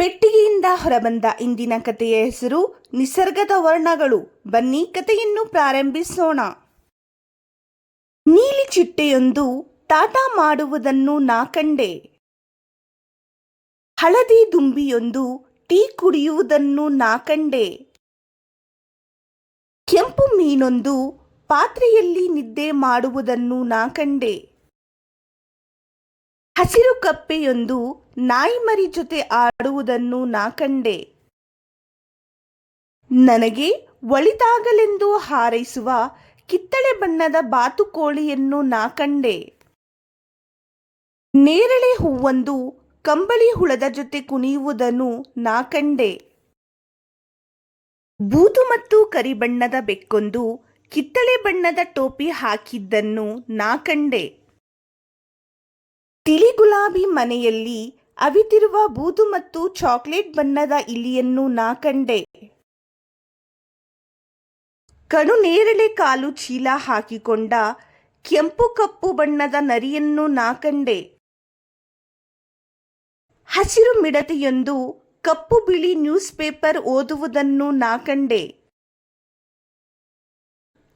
ಪೆಟ್ಟಿಗೆಯಿಂದ ಹೊರಬಂದ ಇಂದಿನ ಕಥೆಯ ಹೆಸರು ನಿಸರ್ಗದ ವರ್ಣಗಳು. ಬನ್ನಿ ಕಥೆಯನ್ನು ಪ್ರಾರಂಭಿಸೋಣ. ನೀಲಿ ಚಿಟ್ಟೆಯೊಂದು ಟಾಟಾ ಮಾಡುವುದನ್ನು ನಾ ಕಂಡೆ. ಹಳದಿ ದುಂಬಿಯೊಂದು ಟೀ ಕುಡಿಯುವುದನ್ನು ನಾ ಕಂಡೆ. ಕೆಂಪು ಮೀನೊಂದು ಪಾತ್ರೆಯಲ್ಲಿ ನಿದ್ದೆ ಮಾಡುವುದನ್ನು ನಾ ಕಂಡೆ. ಹಸಿರು ಕಪ್ಪೆಯೊಂದು ನಾಯಿಮರಿ ಜೊತೆ ಆಡುವುದನ್ನು ನಾ ಕಂಡೆ. ನನಗೆ ಒಳಿತಾಗಲೆಂದು ಹಾರೈಸುವ ಕಿತ್ತಳೆ ಬಣ್ಣದ ಬಾತುಕೋಳಿಯನ್ನು ನಾ ಕಂಡೆ. ನೇರಳೆ ಹೂವೊಂದು ಕಂಬಳಿ ಹುಳದ ಜೊತೆ ಕುಣಿಯುವುದನ್ನು ನಾ ಕಂಡೆ. ಬೂದು ಮತ್ತು ಕರಿಬಣ್ಣದ ಬೆಕ್ಕೊಂದು ಕಿತ್ತಳೆ ಬಣ್ಣದ ಟೋಪಿ ಹಾಕಿದ್ದನ್ನು ನಾ ಕಂಡೆ. ತಿಳಿ ಗುಲಾಬಿ ಮನೆಯಲ್ಲಿ ಅವಿತಿರುವ ಬೂದು ಮತ್ತು ಚಾಕ್ಲೇಟ್ ಬಣ್ಣದ ಇಲಿಯನ್ನು ನಾ ಕಂಡೆ. ಕಡು ನೇರಳೆ ಕಾಲು ಚೀಲ ಹಾಕಿಕೊಂಡ ಕೆಂಪು ಕಪ್ಪು ಬಣ್ಣದ ನರಿಯನ್ನು ನಾ ಕಂಡೆ. ಹಸಿರು ಮಿಡತೆಯೊಂದು ಕಪ್ಪು ಬಿಳಿ ನ್ಯೂಸ್ ಪೇಪರ್ ಓದುವುದನ್ನು ನಾ ಕಂಡೆ.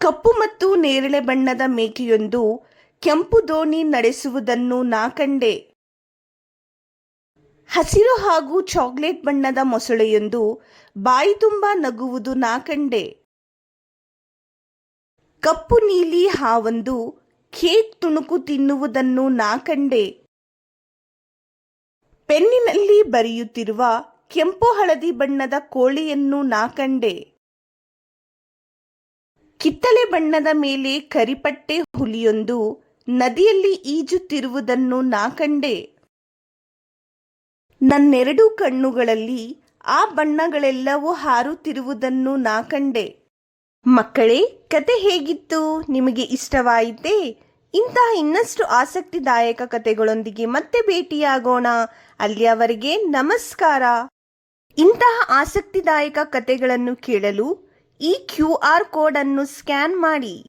ಕಪ್ಪು ಮತ್ತು ನೇರಳೆ ಬಣ್ಣದ ಮೇಕೆಯೊಂದು ಕೆಂಪು ದೋಣಿ ನಡೆಸುವುದನ್ನು ನಾ ಕಂಡೆ. ಹಸಿರು ಹಾಗೂ ಚಾಕ್ಲೇಟ್ ಬಣ್ಣದ ಮೊಸಳೆಯೊಂದು ಬಾಯಿ ತುಂಬ ನಗುವುದು ನಾ ಕಂಡೆ. ಕಪ್ಪು ನೀಲಿ ಹಾವೊಂದು ಕೇಕ್ ತುಣುಕು ತಿನ್ನುವುದನ್ನು ನಾ ಕಂಡೆ. ಪೆನ್ನಿನಲ್ಲಿ ಬರೆಯುತ್ತಿರುವ ಕೆಂಪು ಹಳದಿ ಬಣ್ಣದ ಕೋಳಿಯನ್ನು ನಾ ಕಂಡೆ. ಕಿತ್ತಳೆ ಬಣ್ಣದ ಮೇಲೆ ಕರಿಪಟ್ಟೆ ಹುಲಿಯೊಂದು ನದಿಯಲ್ಲಿ ಈಜುತ್ತಿರುವುದನ್ನು ನಾ ಕಂಡೆ. ನನ್ನೆರಡು ಕಣ್ಣುಗಳಲ್ಲಿ ಆ ಬಣ್ಣಗಳೆಲ್ಲವೂ ಹಾರುತ್ತಿರುವುದನ್ನು ನಾ ಕಂಡೆ. ಮಕ್ಕಳೇ, ಕತೆ ಹೇಗಿತ್ತು? ನಿಮಗೆ ಇಷ್ಟವಾಯಿತೇ? ಇಂತಹ ಇನ್ನಷ್ಟು ಆಸಕ್ತಿದಾಯಕ ಕತೆಗಳೊಂದಿಗೆ ಮತ್ತೆ ಭೇಟಿಯಾಗೋಣ. ಅಲ್ಲಿಯವರೆಗೆ ನಮಸ್ಕಾರ. ಇಂತಹ ಆಸಕ್ತಿದಾಯಕ ಕತೆಗಳನ್ನು ಕೇಳಲು ಈ QR ಕೋಡ್ ಅನ್ನು ಸ್ಕ್ಯಾನ್ ಮಾಡಿ.